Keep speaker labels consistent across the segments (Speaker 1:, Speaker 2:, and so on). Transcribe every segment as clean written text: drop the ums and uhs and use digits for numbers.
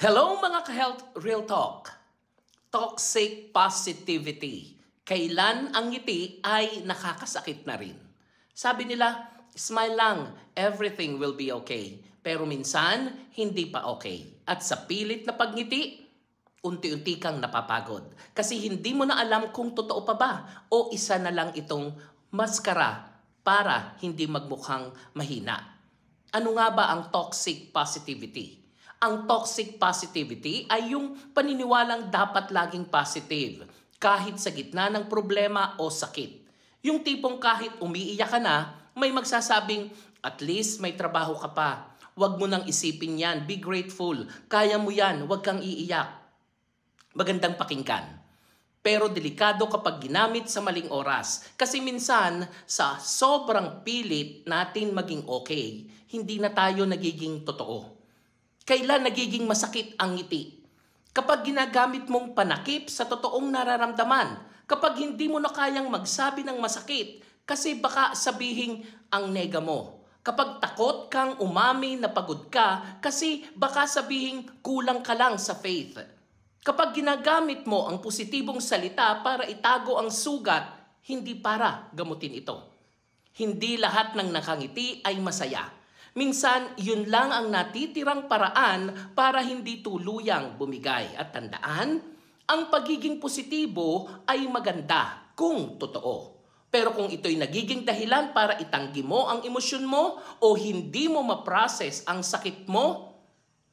Speaker 1: Hello mga ka-Health Real Talk. Toxic positivity. Kailan ang ngiti ay nakakasakit na rin. Sabi nila, smile lang, everything will be okay. Pero minsan, hindi pa okay. At sa pilit na pagngiti, unti-unti kang napapagod. Kasi hindi mo na alam kung totoo pa ba o isa na lang itong maskara para hindi magmukhang mahina. Ano nga ba ang toxic positivity? Ang toxic positivity ay yung paniniwalang dapat laging positive kahit sa gitna ng problema o sakit. Yung tipong kahit umiiyak ka na, may magsasabing, at least may trabaho ka pa. Huwag mo nang isipin yan, be grateful. Kaya mo yan, huwag kang iiyak. Magandang pakinggan. Pero delikado kapag ginamit sa maling oras. Kasi minsan, sa sobrang pilit natin maging okay, hindi na tayo nagiging totoo. Kailan nagiging masakit ang ngiti? Kapag ginagamit mong panakip sa totoong nararamdaman, kapag hindi mo na kayang magsabi ng masakit, kasi baka sabihin ang nega mo. Kapag takot kang umami na pagod ka, kasi baka sabihin kulang ka lang sa faith. Kapag ginagamit mo ang positibong salita para itago ang sugat, hindi para gamutin ito. Hindi lahat ng nakangiti ay masaya. Minsan, yun lang ang natitirang paraan para hindi tuluyang bumigay. At tandaan, ang pagiging positibo ay maganda kung totoo. Pero kung ito'y nagiging dahilan para itanggi mo ang emosyon mo o hindi mo ma-process ang sakit mo,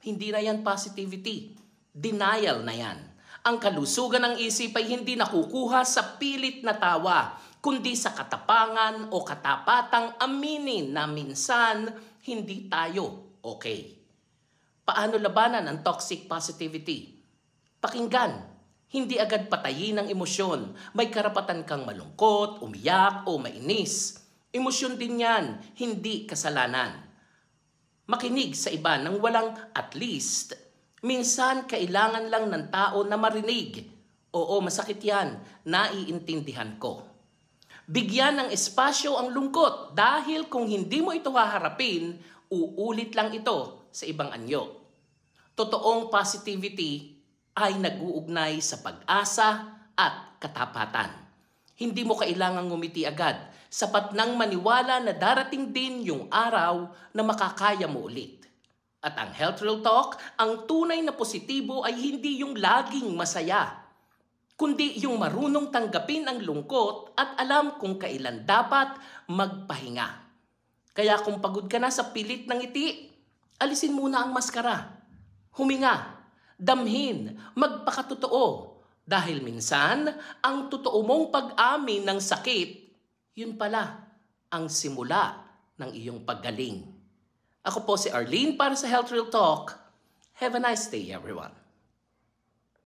Speaker 1: hindi na yan positivity. Denial na yan. Ang kalusugan ng isip ay hindi nakukuha sa pilit na tawa, kundi sa katapangan o katapatang aminin na minsan hindi tayo okay. Paano labanan ang toxic positivity? Pakinggan, hindi agad patayin ang emosyon. May karapatan kang malungkot, umiyak o mainis. Emosyon din yan, hindi kasalanan. Makinig sa iba nang walang at least. Minsan kailangan lang ng tao na marinig. Oo, masakit yan, naiintindihan ko. Bigyan ng espasyo ang lungkot dahil kung hindi mo ito haharapin, uulit lang ito sa ibang anyo. Totoong positivity ay nag-uugnay sa pag-asa at katapatan. Hindi mo kailangang ngumiti agad. Sapat nang maniwala na darating din yung araw na makakaya mo ulit. At ang Health Real Talk, ang tunay na positibo ay hindi yung laging masaya, kundi yung marunong tanggapin ang lungkot at alam kung kailan dapat magpahinga. Kaya kung pagod ka na sa pilit ng ngiti, alisin muna ang maskara. Huminga, damhin, magpakatotoo. Dahil minsan, ang totoo mong pag-amin ng sakit, yun pala ang simula ng iyong paggaling. Ako po si Arlene para sa Health Real Talk. Have a nice day, everyone.